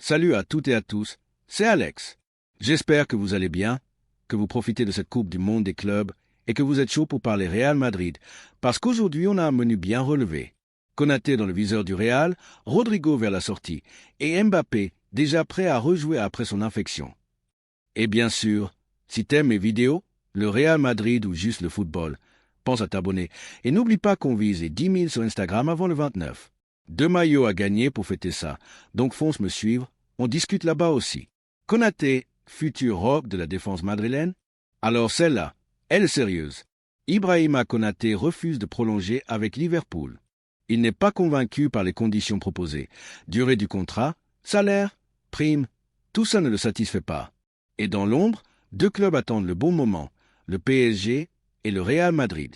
Salut à toutes et à tous, c'est Alex. J'espère que vous allez bien, que vous profitez de cette Coupe du Monde des clubs et que vous êtes chaud pour parler Real Madrid, parce qu'aujourd'hui on a un menu bien relevé. Konaté dans le viseur du Real, Rodrigo vers la sortie et Mbappé déjà prêt à rejouer après son infection. Et bien sûr, si t'aimes mes vidéos, le Real Madrid ou juste le football, pense à t'abonner et n'oublie pas qu'on vise les 10 000 sur Instagram avant le 29. 2 maillots à gagner pour fêter ça, donc fonce me suivre, on discute là-bas aussi. Konaté, futur rock de la défense madrilène? Alors celle-là, elle est sérieuse. Ibrahima Konaté refuse de prolonger avec Liverpool. Il n'est pas convaincu par les conditions proposées. Durée du contrat, salaire, prime, tout ça ne le satisfait pas. Et dans l'ombre, 2 clubs attendent le bon moment, le PSG et le Real Madrid.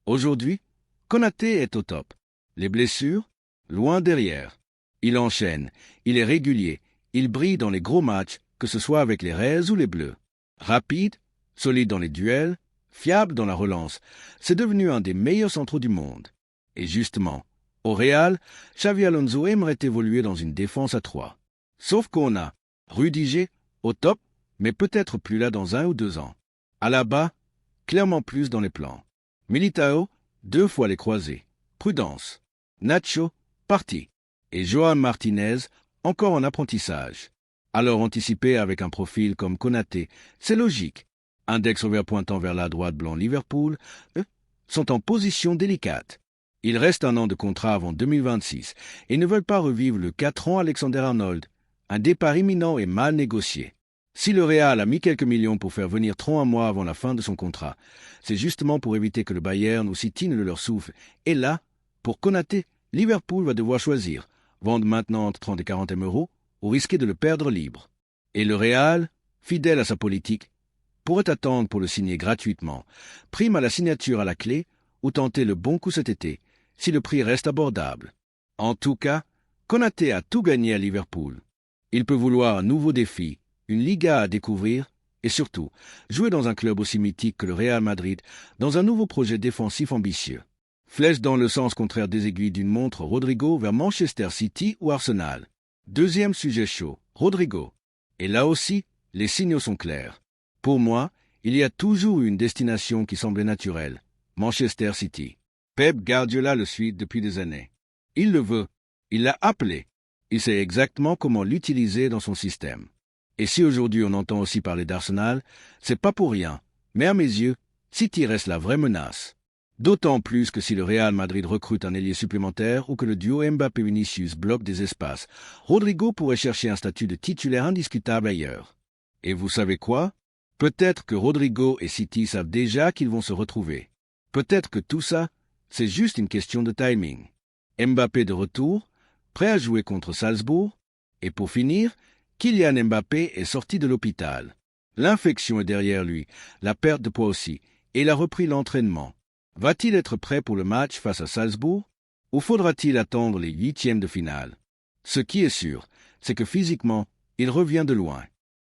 Aujourd'hui, Konaté est au top. Les blessures? Loin derrière. Il enchaîne, il est régulier, il brille dans les gros matchs, que ce soit avec les Reds ou les Bleus. Rapide, solide dans les duels, fiable dans la relance, c'est devenu un des meilleurs centraux du monde. Et justement, au Real, Xavi Alonso aimerait évoluer dans une défense à 3. Sauf qu'on a Rudiger, au top, mais peut-être plus là dans 1 ou 2 ans. Alaba, clairement plus dans les plans. Militao, 2 fois les croisés. Prudence. Nacho, parti. Et Joan Martinez, encore en apprentissage. Alors anticiper avec un profil comme Konaté, c'est logique. Index over pointant vers la droite blanc Liverpool, sont en position délicate. Il reste 1 an de contrat avant 2026 et ne veulent pas revivre le 4 ans Alexander-Arnold. Un départ imminent et mal négocié. Si le Real a mis quelques millions pour faire venir Tron un mois avant la fin de son contrat, c'est justement pour éviter que le Bayern ou City ne le leur souffle. Et là, pour Konaté, Liverpool va devoir choisir, vendre maintenant entre 30 et 40 € ou risquer de le perdre libre. Et le Real, fidèle à sa politique, pourrait attendre pour le signer gratuitement, prime à la signature à la clé ou tenter le bon coup cet été, si le prix reste abordable. En tout cas, Konaté a tout gagné à Liverpool. Il peut vouloir un nouveau défi, une Liga à découvrir et surtout jouer dans un club aussi mythique que le Real Madrid dans un nouveau projet défensif ambitieux. Flèche dans le sens contraire des aiguilles d'une montre Rodrigo vers Manchester City ou Arsenal. Deuxième sujet chaud, Rodrigo. Et là aussi, les signaux sont clairs. Pour moi, il y a toujours eu une destination qui semblait naturelle, Manchester City. Pep Guardiola le suit depuis des années. Il le veut, il l'a appelé. Il sait exactement comment l'utiliser dans son système. Et si aujourd'hui on entend aussi parler d'Arsenal, c'est pas pour rien. Mais à mes yeux, City reste la vraie menace. D'autant plus que si le Real Madrid recrute un ailier supplémentaire ou que le duo Mbappé-Vinicius bloque des espaces, Rodrigo pourrait chercher un statut de titulaire indiscutable ailleurs. Et vous savez quoi? Peut-être que Rodrigo et City savent déjà qu'ils vont se retrouver. Peut-être que tout ça, c'est juste une question de timing. Mbappé de retour, prêt à jouer contre Salzbourg, et pour finir, Kylian Mbappé est sorti de l'hôpital. L'infection est derrière lui, la perte de poids aussi, et il a repris l'entraînement. Va-t-il être prêt pour le match face à Salzbourg, ou faudra-t-il attendre les 8e de finale? Ce qui est sûr, c'est que physiquement, il revient de loin.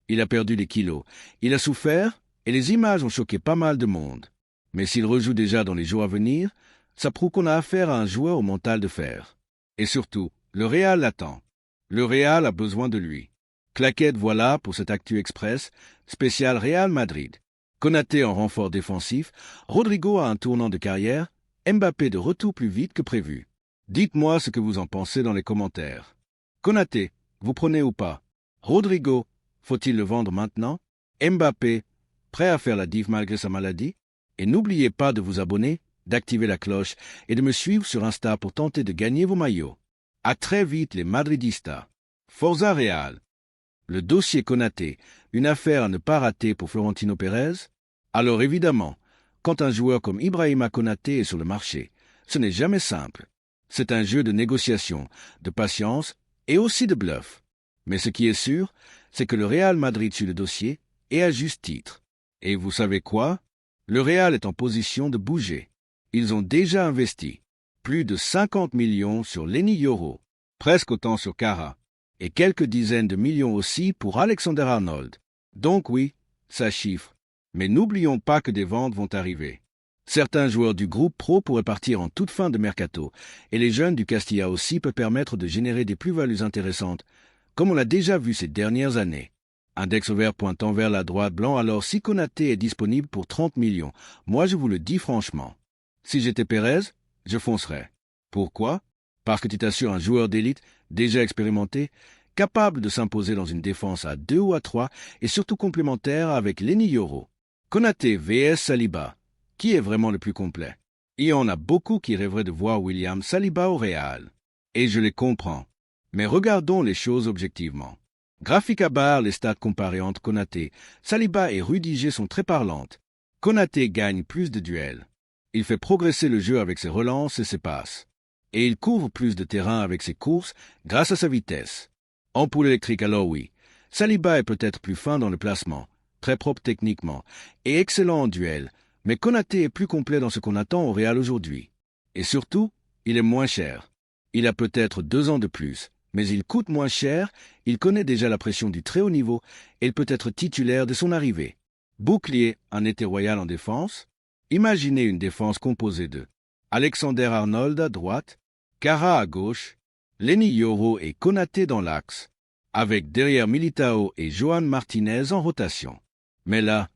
Il a perdu des kilos, il a souffert, et les images ont choqué pas mal de monde. Mais s'il rejoue déjà dans les jours à venir, ça prouve qu'on a affaire à un joueur au mental de fer. Et surtout, le Real l'attend. Le Real a besoin de lui. Claquette voilà pour cet Actu Express, spécial Real Madrid. Konaté en renfort défensif, Rodrigo a un tournant de carrière, Mbappé de retour plus vite que prévu. Dites-moi ce que vous en pensez dans les commentaires. Konaté, vous prenez ou pas? Rodrigo, faut-il le vendre maintenant? Mbappé, prêt à faire la div malgré sa maladie? Et n'oubliez pas de vous abonner, d'activer la cloche et de me suivre sur Insta pour tenter de gagner vos maillots. À très vite les Madridistas. Forza Real. Le dossier Konaté, une affaire à ne pas rater pour Florentino Pérez? Alors évidemment, quand un joueur comme Ibrahima Konaté est sur le marché, ce n'est jamais simple. C'est un jeu de négociation, de patience et aussi de bluff. Mais ce qui est sûr, c'est que le Real Madrid suit le dossier et à juste titre. Et vous savez quoi? Le Real est en position de bouger. Ils ont déjà investi plus de 50 millions sur Lenny Yoro, presque autant sur Kara, et quelques dizaines de millions aussi pour Alexander-Arnold. Donc oui, ça chiffre. Mais n'oublions pas que des ventes vont arriver. Certains joueurs du groupe pro pourraient partir en toute fin de mercato, et les jeunes du Castilla aussi peuvent permettre de générer des plus-values intéressantes, comme on l'a déjà vu ces dernières années. Index vert pointant vers la droite blanc, alors si Konaté est disponible pour 30 millions, moi je vous le dis franchement. Si j'étais Pérez, je foncerais. Pourquoi? Parce que tu t'assures un joueur d'élite, déjà expérimenté, capable de s'imposer dans une défense à 2 ou à 3 et surtout complémentaire avec Lenny Yoro. Konaté vs Saliba. Qui est vraiment le plus complet? Il y en a beaucoup qui rêveraient de voir William Saliba au Real. Et je les comprends. Mais regardons les choses objectivement. Graphique à barre, les stats comparés entre Konaté, Saliba et Rudiger sont très parlantes. Konaté gagne plus de duels. Il fait progresser le jeu avec ses relances et ses passes. Et il couvre plus de terrain avec ses courses grâce à sa vitesse. Ampoule électrique alors oui. Saliba est peut-être plus fin dans le placement, très propre techniquement, et excellent en duel, mais Konaté est plus complet dans ce qu'on attend au Real aujourd'hui. Et surtout, il est moins cher. Il a peut-être 2 ans de plus, mais il coûte moins cher, il connaît déjà la pression du très haut niveau et il peut être titulaire de son arrivée. Bouclier, un été royal en défense. Imaginez une défense composée de Alexander-Arnold à droite, Kara à gauche, Lenny Yoro et Konaté dans l'axe, avec derrière Militao et Johan Martinez en rotation. Mais là,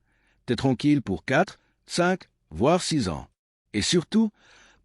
t'es tranquille pour 4, 5, voire 6 ans. Et surtout,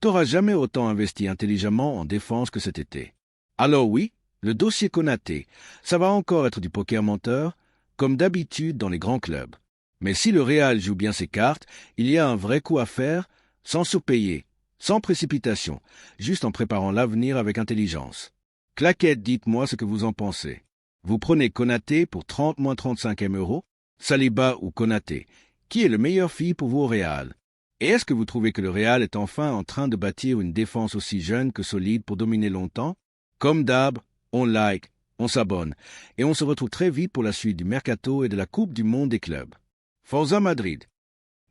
t'auras jamais autant investi intelligemment en défense que cet été. Alors oui, le dossier Konaté, ça va encore être du poker menteur, comme d'habitude dans les grands clubs. Mais si le Real joue bien ses cartes, il y a un vrai coup à faire, sans surpayer, sans précipitation, juste en préparant l'avenir avec intelligence. Claquette, dites-moi ce que vous en pensez. Vous prenez Konaté pour 30-35 €, Saliba ou Konaté. Qui est le meilleur fit pour vous au Real? Et est-ce que vous trouvez que le Real est enfin en train de bâtir une défense aussi jeune que solide pour dominer longtemps? Comme d'hab, on like, on s'abonne, et on se retrouve très vite pour la suite du Mercato et de la Coupe du Monde des clubs. Forza Madrid.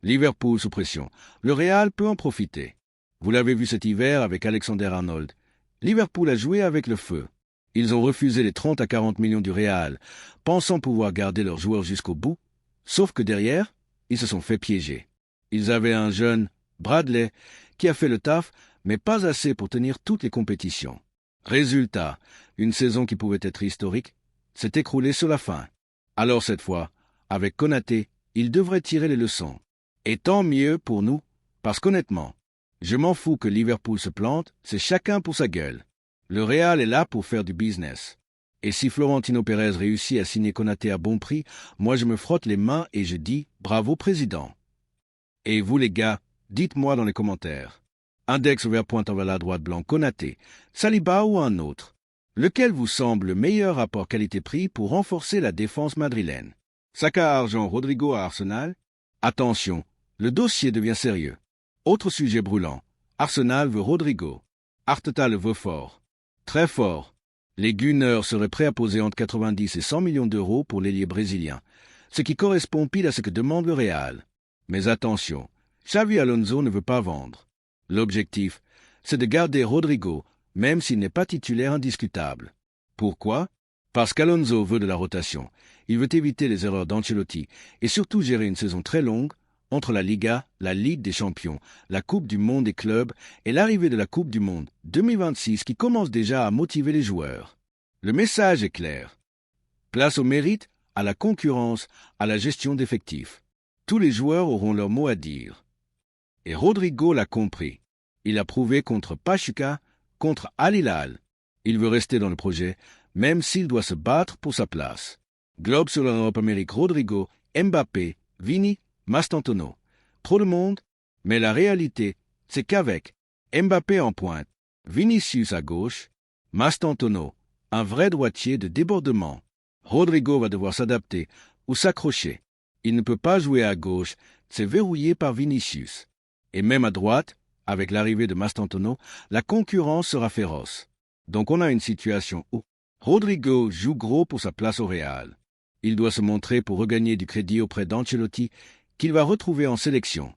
Liverpool sous pression. Le Real peut en profiter. Vous l'avez vu cet hiver avec Alexander-Arnold. Liverpool a joué avec le feu. Ils ont refusé les 30 à 40 millions du Real, pensant pouvoir garder leurs joueurs jusqu'au bout, sauf que derrière, ils se sont fait piéger. Ils avaient un jeune, Bradley, qui a fait le taf, mais pas assez pour tenir toutes les compétitions. Résultat, une saison qui pouvait être historique s'est écroulée sur la fin. Alors cette fois, avec Konaté, il devrait tirer les leçons. Et tant mieux pour nous, parce qu'honnêtement, je m'en fous que Liverpool se plante, c'est chacun pour sa gueule. Le Real est là pour faire du business. Et si Florentino Pérez réussit à signer Konaté à bon prix, moi je me frotte les mains et je dis bravo président. Et vous les gars, dites-moi dans les commentaires. Index vert pointant vers la droite blanc Konaté, Saliba ou un autre. Lequel vous semble le meilleur rapport qualité-prix pour renforcer la défense madrilène? Saka à argent, Rodrigo à Arsenal? Attention, le dossier devient sérieux. Autre sujet brûlant. Arsenal veut Rodrigo. Arteta le veut fort. Très fort. Les Gunners seraient prêts à poser entre 90 et 100 millions d'euros pour l'ailier brésilien, ce qui correspond pile à ce que demande le Real. Mais attention, Xavi Alonso ne veut pas vendre. L'objectif, c'est de garder Rodrigo, même s'il n'est pas titulaire indiscutable. Pourquoi? Parce qu'Alonso veut de la rotation. Il veut éviter les erreurs d'Ancelotti et surtout gérer une saison très longue entre la Liga, la Ligue des Champions, la Coupe du Monde des clubs et l'arrivée de la Coupe du Monde 2026 qui commence déjà à motiver les joueurs. Le message est clair. Place au mérite, à la concurrence, à la gestion d'effectifs. Tous les joueurs auront leur mot à dire. Et Rodrigo l'a compris. Il a prouvé contre Pachuca, contre Al Hilal. Il veut rester dans le projet, même s'il doit se battre pour sa place. Globe sur l'Europe Amérique, Rodrigo, Mbappé, Vini, Mastantuono. Trop de monde, mais la réalité, c'est qu'avec Mbappé en pointe, Vinicius à gauche, Mastantuono, un vrai droitier de débordement, Rodrigo va devoir s'adapter ou s'accrocher. Il ne peut pas jouer à gauche, c'est verrouillé par Vinicius. Et même à droite, avec l'arrivée de Mastantuono, la concurrence sera féroce. Donc on a une situation où Rodrigo joue gros pour sa place au Real. Il doit se montrer pour regagner du crédit auprès d'Ancelotti, qu'il va retrouver en sélection.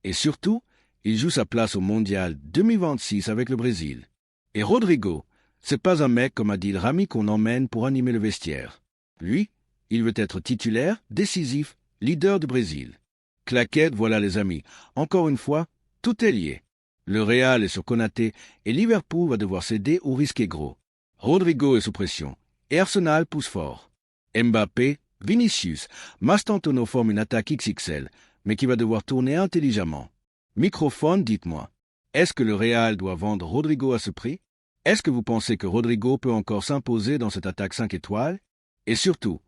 Et surtout, il joue sa place au Mondial 2026 avec le Brésil. Et Rodrigo, c'est pas un mec comme Adil Rami qu'on emmène pour animer le vestiaire. Lui, il veut être titulaire, décisif, leader du Brésil. Claquette, voilà les amis. Encore une fois, tout est lié. Le Real est sur Konaté et Liverpool va devoir céder ou risquer gros. Rodrigo est sous pression. et Arsenal pousse fort. Mbappé, Vinicius, Mastantuono forment une attaque XXL, mais qui va devoir tourner intelligemment. Microphone, dites-moi, est-ce que le Real doit vendre Rodrigo à ce prix? Est-ce que vous pensez que Rodrigo peut encore s'imposer dans cette attaque 5 étoiles? Et surtout,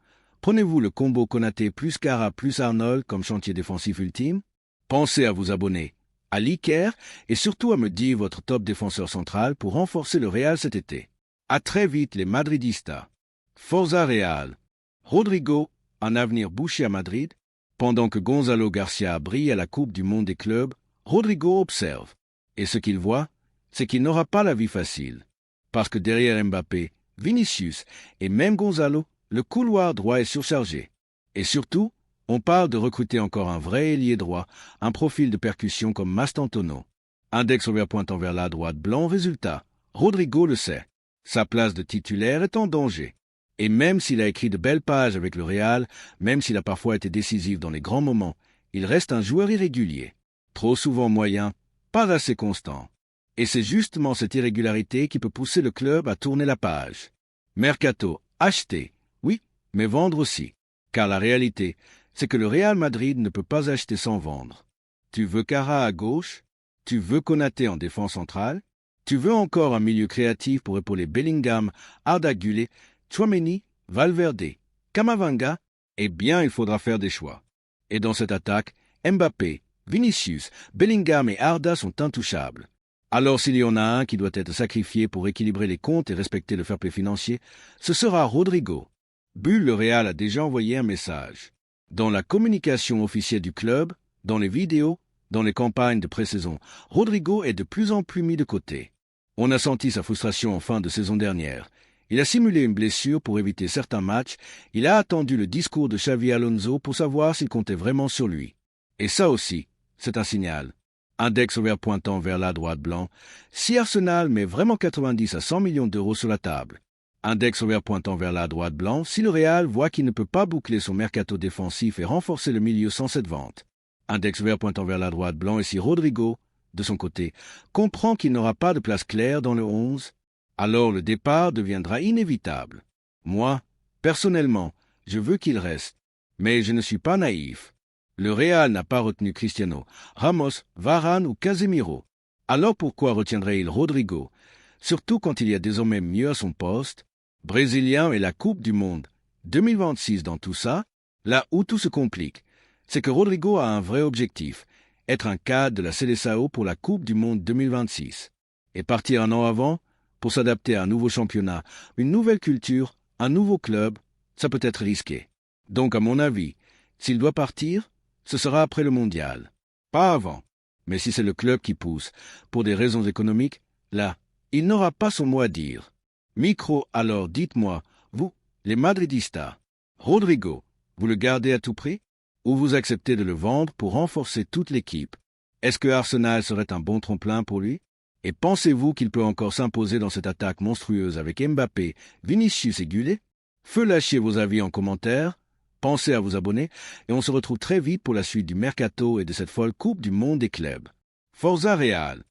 prenez-vous le combo Konaté plus Kara plus Arnold comme chantier défensif ultime? Pensez à vous abonner, à liker et surtout à me dire votre top défenseur central pour renforcer le Real cet été. À très vite les Madridistas. Forza Real. Rodrigo, un avenir bouché à Madrid. Pendant que Gonzalo Garcia brille à la Coupe du Monde des clubs, Rodrigo observe. Et ce qu'il voit, c'est qu'il n'aura pas la vie facile. Parce que derrière Mbappé, Vinicius et même Gonzalo, le couloir droit est surchargé. Et surtout, on parle de recruter encore un vrai ailier droit, un profil de percussion comme Mastantuono. Index ouvert pointant vers la droite blanc, résultat. Rodrigo le sait. Sa place de titulaire est en danger. Et même s'il a écrit de belles pages avec le Real, même s'il a parfois été décisif dans les grands moments, il reste un joueur irrégulier. Trop souvent moyen, pas assez constant. Et c'est justement cette irrégularité qui peut pousser le club à tourner la page. Mercato, acheter, oui, mais vendre aussi. Car la réalité, c'est que le Real Madrid ne peut pas acheter sans vendre. Tu veux Kara à gauche? Tu veux Konaté en défense centrale? Tu veux encore un milieu créatif pour épauler Bellingham, Arda Güler, Tchouaméni, Valverde, Camavinga? Eh bien, il faudra faire des choix. Et dans cette attaque, Mbappé, Vinicius, Bellingham et Arda sont intouchables. Alors s'il y en a un qui doit être sacrifié pour équilibrer les comptes et respecter le fair play financier, ce sera Rodrigo. Bull, le Real a déjà envoyé un message. Dans la communication officielle du club, dans les vidéos, dans les campagnes de pré-saison, Rodrigo est de plus en plus mis de côté. On a senti sa frustration en fin de saison dernière. Il a simulé une blessure pour éviter certains matchs, il a attendu le discours de Xavi Alonso pour savoir s'il comptait vraiment sur lui. Et ça aussi, c'est un signal. Index ouvert pointant vers la droite blanc. Si Arsenal met vraiment 90 à 100 millions d'euros sur la table. Index ouvert pointant vers la droite blanc. Si le Real voit qu'il ne peut pas boucler son mercato défensif et renforcer le milieu sans cette vente. Index ouvert pointant vers la droite blanc. Et si Rodrigo, de son côté, comprend qu'il n'aura pas de place claire dans le 11, alors le départ deviendra inévitable. Moi, personnellement, je veux qu'il reste. Mais je ne suis pas naïf. Le Real n'a pas retenu Cristiano, Ramos, Varane ou Casemiro. Alors pourquoi retiendrait-il Rodrigo? Surtout quand il y a désormais mieux à son poste. Brésilien et la Coupe du Monde 2026 dans tout ça, là où tout se complique, c'est que Rodrigo a un vrai objectif, être un cadre de la Seleção pour la Coupe du Monde 2026. Et partir un an avant, pour s'adapter à un nouveau championnat, une nouvelle culture, un nouveau club, ça peut être risqué. Donc à mon avis, s'il doit partir, ce sera après le mondial. Pas avant. Mais si c'est le club qui pousse, pour des raisons économiques, là, il n'aura pas son mot à dire. Micro, alors dites-moi, vous, les Madridistas, Rodrigo, vous le gardez à tout prix? Ou vous acceptez de le vendre pour renforcer toute l'équipe? Est-ce que Arsenal serait un bon tremplin pour lui? Et pensez-vous qu'il peut encore s'imposer dans cette attaque monstrueuse avec Mbappé, Vinicius et Güler? Feu lâchez vos avis en commentaire. Pensez à vous abonner et on se retrouve très vite pour la suite du mercato et de cette folle Coupe du Monde des clubs. Forza Real.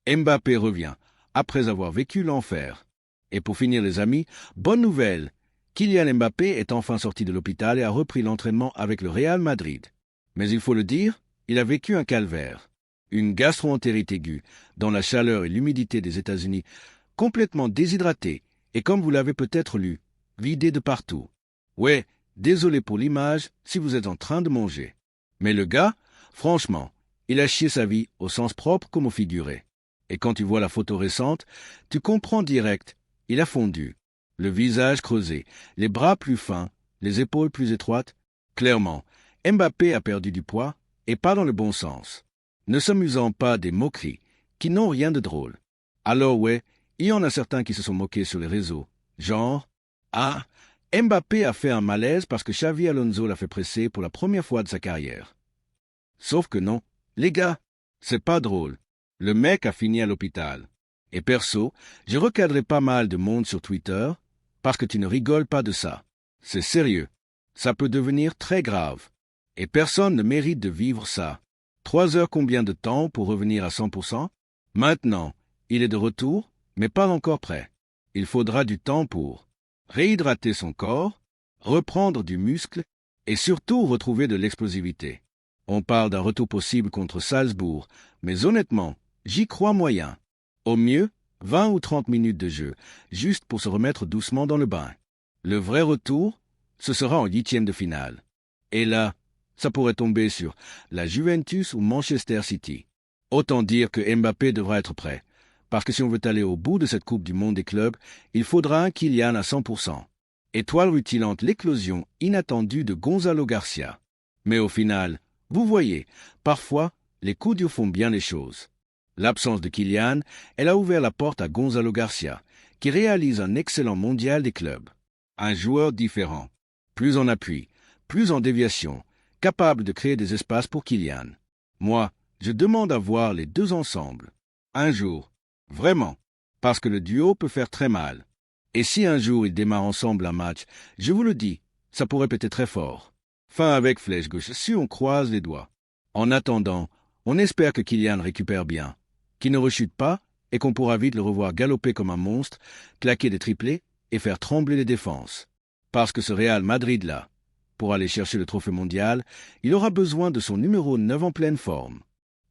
Mbappé revient, après avoir vécu l'enfer. Et pour finir les amis, bonne nouvelle. Kylian Mbappé est enfin sorti de l'hôpital et a repris l'entraînement avec le Real Madrid. Mais il faut le dire, il a vécu un calvaire. Une gastro-entérite aiguë, dans la chaleur et l'humidité des États-Unis, complètement déshydraté, et comme vous l'avez peut-être lu, vidé de partout. Ouais, désolé pour l'image si vous êtes en train de manger. Mais le gars, franchement, il a chié sa vie au sens propre comme au figuré. Et quand tu vois la photo récente, tu comprends direct, il a fondu. Le visage creusé, les bras plus fins, les épaules plus étroites. Clairement, Mbappé a perdu du poids, et pas dans le bon sens. Ne s'amusant pas des moqueries, qui n'ont rien de drôle. Alors ouais, il y en a certains qui se sont moqués sur les réseaux. Genre, ah, Mbappé a fait un malaise parce que Xavi Alonso l'a fait presser pour la première fois de sa carrière. Sauf que non, les gars, c'est pas drôle. Le mec a fini à l'hôpital. Et perso, j'ai recadré pas mal de monde sur Twitter, parce que tu ne rigoles pas de ça. C'est sérieux. Ça peut devenir très grave. Et personne ne mérite de vivre ça. 3 heures combien de temps pour revenir à 100%? Maintenant, il est de retour, mais pas encore prêt. Il faudra du temps pour... réhydrater son corps, reprendre du muscle et surtout retrouver de l'explosivité. On parle d'un retour possible contre Salzbourg, mais honnêtement, j'y crois moyen. Au mieux, 20 ou 30 minutes de jeu, juste pour se remettre doucement dans le bain. Le vrai retour, ce sera en huitième de finale. Et là, ça pourrait tomber sur la Juventus ou Manchester City. Autant dire que Mbappé devra être prêt, parce que si on veut aller au bout de cette Coupe du Monde des clubs, il faudra un Kylian à 100%. Étoile rutilante l'éclosion inattendue de Gonzalo Garcia. Mais au final, vous voyez, parfois, les coups durs font bien les choses. L'absence de Kylian, elle a ouvert la porte à Gonzalo Garcia, qui réalise un excellent mondial des clubs. Un joueur différent, plus en appui, plus en déviation, capable de créer des espaces pour Kylian. Moi, je demande à voir les deux ensemble. Un jour, vraiment, parce que le duo peut faire très mal. Et si un jour ils démarrent ensemble un match, je vous le dis, ça pourrait péter très fort. Fin avec flèche gauche, si on croise les doigts. En attendant, on espère que Kylian récupère bien, qu'il ne rechute pas et qu'on pourra vite le revoir galoper comme un monstre, claquer des triplés et faire trembler les défenses. Parce que ce Real Madrid-là, pour aller chercher le trophée mondial, il aura besoin de son numéro 9 en pleine forme.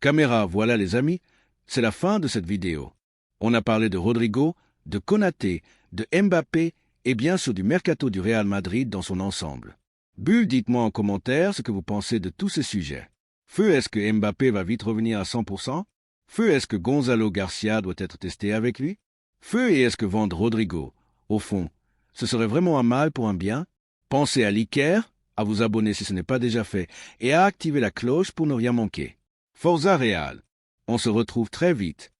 Caméra, voilà les amis, c'est la fin de cette vidéo. On a parlé de Rodrigo, de Konaté, de Mbappé et bien sûr du mercato du Real Madrid dans son ensemble. Bulle, dites-moi en commentaire ce que vous pensez de tous ces sujets. Feu, est-ce que Mbappé va vite revenir à 100%? Feu, est-ce que Gonzalo Garcia doit être testé avec lui? Feu, et est-ce que vendre Rodrigo, au fond, ce serait vraiment un mal pour un bien? Pensez à liker, à vous abonner si ce n'est pas déjà fait, et à activer la cloche pour ne rien manquer. Forza Real. On se retrouve très vite.